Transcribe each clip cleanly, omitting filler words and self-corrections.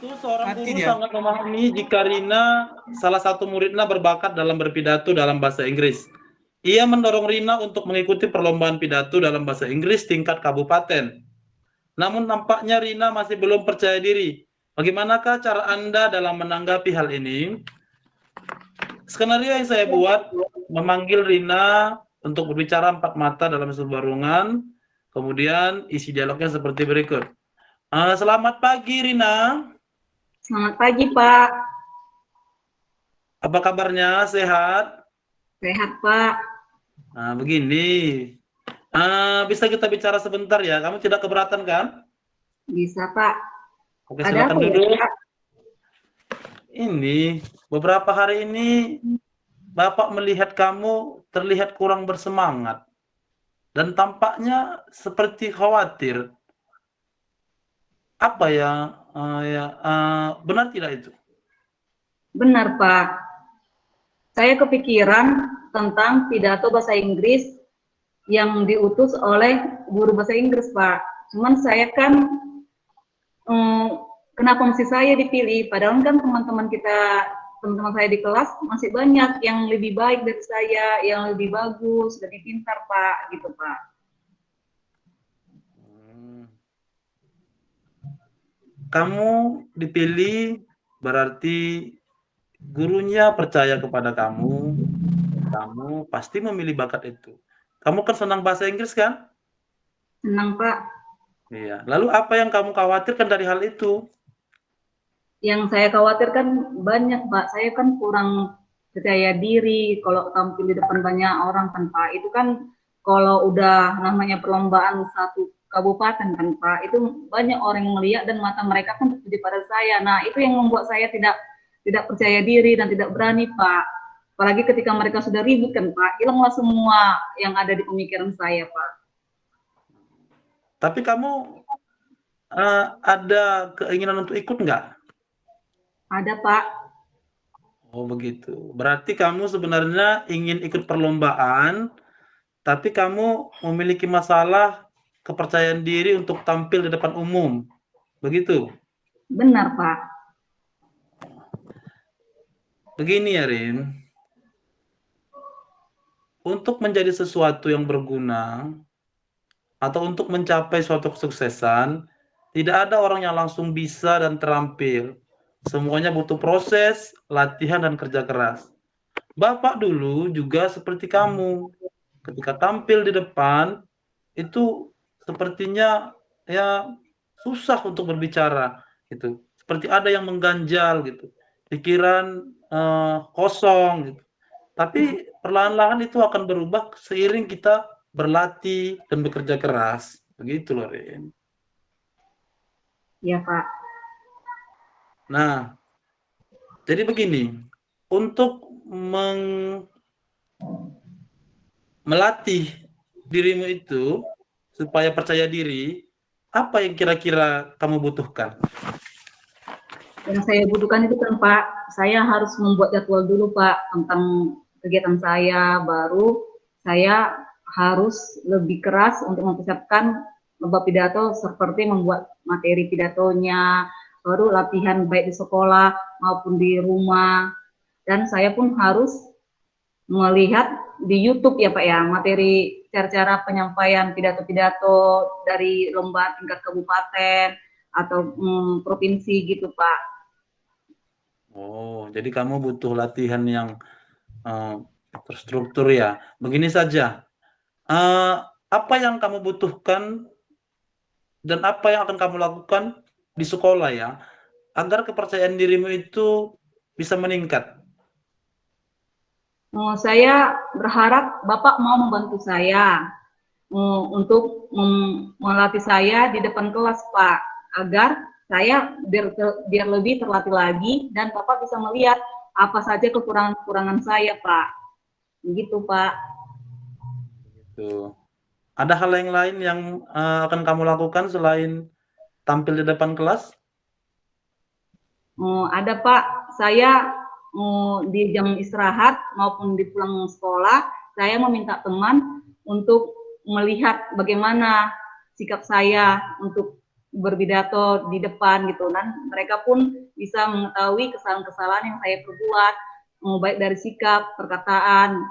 itu seorang Mati guru dia. sangat memahami jika Rina salah satu muridnya berbakat dalam berpidato dalam bahasa Inggris. Ia mendorong Rina untuk mengikuti perlombaan pidato dalam bahasa Inggris tingkat kabupaten. Namun nampaknya Rina masih belum percaya diri. Bagaimanakah cara Anda dalam menanggapi hal ini? Skenario yang saya buat memanggil Rina untuk berbicara empat mata dalam sebuah ruangan. Kemudian isi dialognya seperti berikut. Selamat pagi Rina. Selamat pagi, Pak. Apa kabarnya? Sehat? Sehat, Pak. Nah, begini. Bisa kita bicara sebentar ya? Kamu tidak keberatan kan? Bisa, Pak. Oke, Ada silakan apa ya, duduk. Pak? Ini, beberapa hari ini Bapak melihat kamu terlihat kurang bersemangat. Dan tampaknya seperti khawatir. Apa ya? Benar tidak itu? Benar, Pak. Saya kepikiran tentang pidato bahasa Inggris yang diutus oleh guru bahasa Inggris, Pak. Cuman saya kan, kenapa mesti saya dipilih? Padahal kan teman-teman saya di kelas masih banyak yang lebih baik dari saya, yang lebih bagus, lebih pintar, Pak, gitu, Pak. Kamu dipilih berarti gurunya percaya kepada kamu, kamu pasti memilih bakat itu. Kamu kan senang bahasa Inggris kan? Senang, Pak. Iya. Lalu apa yang kamu khawatirkan dari hal itu? Yang saya khawatirkan banyak, Pak. Saya kan kurang percaya diri kalau tampil di depan banyak orang kan, Pak. Itu kan kalau udah namanya perlombaan satu kabupaten kan, Pak. Itu banyak orang yang melihat dan mata mereka kan tertuju pada saya. Nah, itu yang membuat saya tidak percaya diri dan tidak berani, Pak. Apalagi ketika mereka sudah ribut kan, Pak. Hilanglah semua yang ada di pemikiran saya, Pak. Tapi kamu ada keinginan untuk ikut nggak? Ada, Pak. Oh begitu. Berarti kamu sebenarnya ingin ikut perlombaan, tapi kamu memiliki masalah kepercayaan diri untuk tampil di depan umum. Begitu? Benar, Pak. Begini ya, Rin. Untuk menjadi sesuatu yang berguna, atau untuk mencapai suatu kesuksesan, tidak ada orang yang langsung bisa dan terampil. Semuanya butuh proses, latihan, dan kerja keras. Bapak dulu juga seperti kamu. Ketika tampil di depan, itu sepertinya ya susah untuk berbicara gitu. Seperti ada yang mengganjal gitu. Pikiran kosong gitu. Tapi perlahan-lahan itu akan berubah seiring kita berlatih dan bekerja keras. Begitu loh, Rin. Ya, Pak. Nah, jadi begini, untuk melatih dirimu itu supaya percaya diri, apa yang kira-kira kamu butuhkan? Yang saya butuhkan itu kan, Pak, saya harus membuat jadwal dulu, Pak, tentang kegiatan saya, baru saya harus lebih keras untuk mempersiapkan lomba pidato seperti membuat materi pidatonya, baru latihan baik di sekolah maupun di rumah, dan saya pun harus melihat di YouTube ya, Pak, ya, materi cara-cara penyampaian pidato-pidato dari lomba tingkat kabupaten atau provinsi gitu, Pak. Oh, jadi kamu butuh latihan yang terstruktur ya. Begini saja, apa yang kamu butuhkan dan apa yang akan kamu lakukan di sekolah ya, agar kepercayaan dirimu itu bisa meningkat? Saya berharap Bapak mau membantu saya untuk melatih saya di depan kelas, Pak, agar saya biar lebih terlatih lagi dan Bapak bisa melihat apa saja kekurangan-kekurangan saya, Pak. Begitu, Pak. Tuh. Ada hal yang lain yang akan kamu lakukan selain tampil di depan kelas? Ada, Pak. Saya di jam istirahat maupun di pulang sekolah, saya meminta teman untuk melihat bagaimana sikap saya untuk berpidato di depan gitu, dan mereka pun bisa mengetahui kesalahan-kesalahan yang saya perbuat, mau baik dari sikap, perkataan,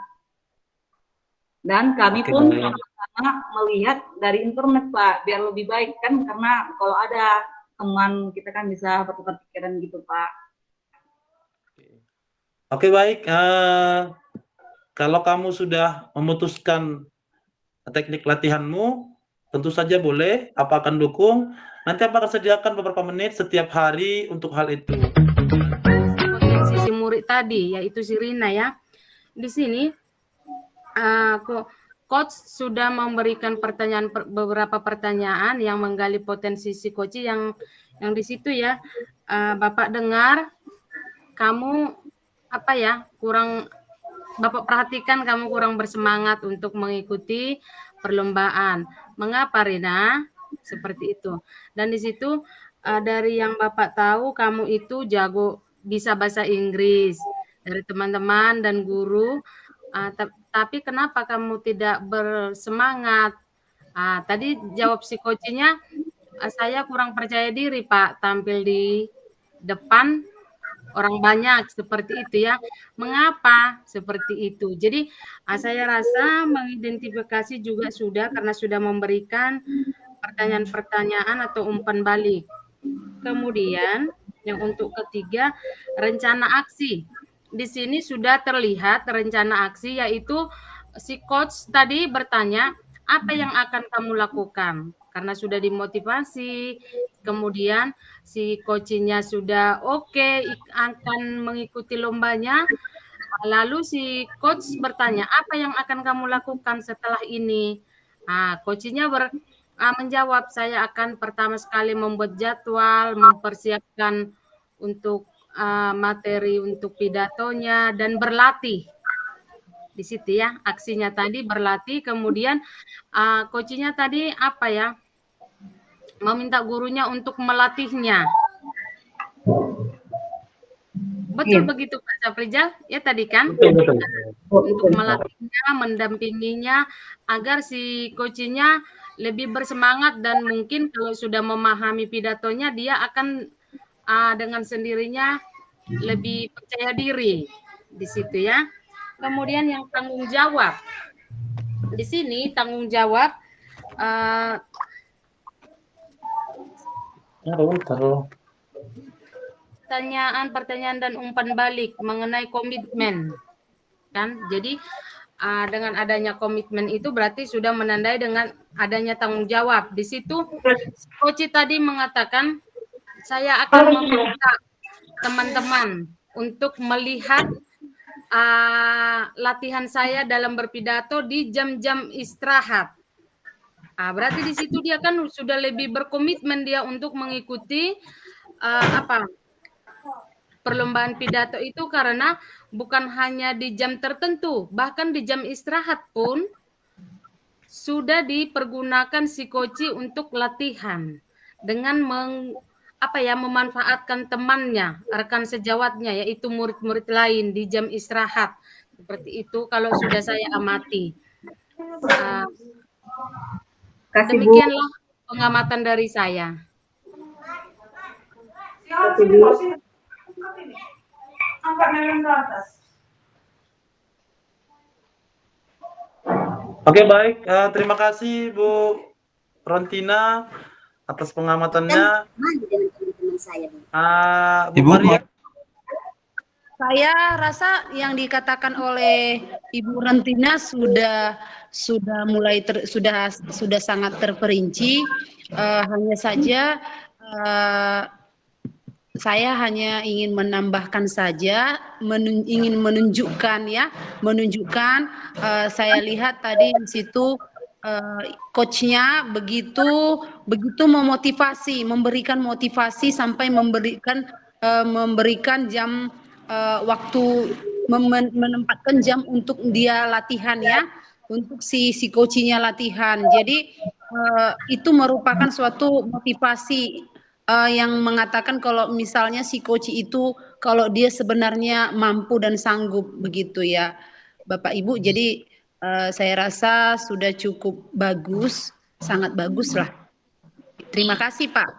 dan kami pun sama-sama melihat dari internet Pak, biar lebih baik kan, karena kalau ada teman kita kan bisa bertukar pikiran gitu Pak. Oke, baik. Kalau kamu sudah memutuskan teknik latihanmu, tentu saja boleh. Apa akan dukung? Nanti apa akan sediakan beberapa menit setiap hari untuk hal itu. Potensi si murid tadi, yaitu si Rina ya. Di sini, Coach sudah memberikan beberapa pertanyaan yang menggali potensi si Koci yang di situ ya. Bapak dengar, kamu Bapak perhatikan kamu kurang bersemangat untuk mengikuti perlombaan. Mengapa, Rina? Seperti itu. Dan di situ dari yang Bapak tahu, kamu itu jago bisa bahasa Inggris dari teman-teman dan guru. Tapi kenapa kamu tidak bersemangat? Tadi jawab si coachnya, saya kurang percaya diri, Pak, tampil di depan orang banyak seperti itu ya. Mengapa seperti itu? Jadi saya rasa mengidentifikasi juga sudah, karena sudah memberikan pertanyaan-pertanyaan atau umpan balik. Kemudian yang untuk ketiga, rencana aksi. Di sini sudah terlihat rencana aksi, yaitu si coach tadi bertanya, apa yang akan kamu lakukan? Karena sudah dimotivasi, kemudian si coachnya sudah oke, akan mengikuti lombanya. Lalu si coach bertanya, apa yang akan kamu lakukan setelah ini? Coachnya menjawab, saya akan pertama sekali membuat jadwal, mempersiapkan untuk materi untuk pidatonya, dan berlatih. Di situ ya, aksinya tadi berlatih, kemudian coachnya tadi meminta gurunya untuk melatihnya. Betul begitu Pak Safrizal? Ya tadi kan? Betul. Untuk melatihnya, mendampinginya, agar si coachnya lebih bersemangat, dan mungkin kalau sudah memahami pidatonya, dia akan dengan sendirinya lebih percaya diri di situ ya. Kemudian yang tanggung jawab. Di sini tanggung jawab pertanyaan dan umpan balik mengenai komitmen. Kan? Jadi dengan adanya komitmen itu berarti sudah menandai dengan adanya tanggung jawab. Di situ coach tadi mengatakan, saya akan meminta teman-teman untuk melihat latihan saya dalam berpidato di jam-jam istirahat. Berarti di situ dia kan sudah lebih berkomitmen dia untuk mengikuti perlombaan pidato itu, karena bukan hanya di jam tertentu, bahkan di jam istirahat pun sudah dipergunakan si coach untuk latihan dengan memanfaatkan temannya, rekan sejawatnya, yaitu murid-murid lain di jam istirahat. Seperti itu kalau sudah saya amati. Demikianlah pengamatan dari saya. Oke, baik. Terima kasih Bu Rontina atas pengamatannya. Bu Maria. Saya rasa yang dikatakan oleh Ibu Rontina sudah sangat terperinci. Hanya saja saya hanya ingin menambahkan saja, ingin menunjukkan saya lihat tadi di situ coachnya begitu memotivasi, memberikan motivasi sampai memberikan jam waktu, menempatkan jam untuk dia latihan ya, untuk si coachnya latihan. Jadi itu merupakan suatu motivasi yang mengatakan kalau misalnya si coach itu kalau dia sebenarnya mampu dan sanggup, begitu ya Bapak Ibu. Jadi saya rasa sudah cukup bagus, sangat bagus lah. Terima kasih, Pak.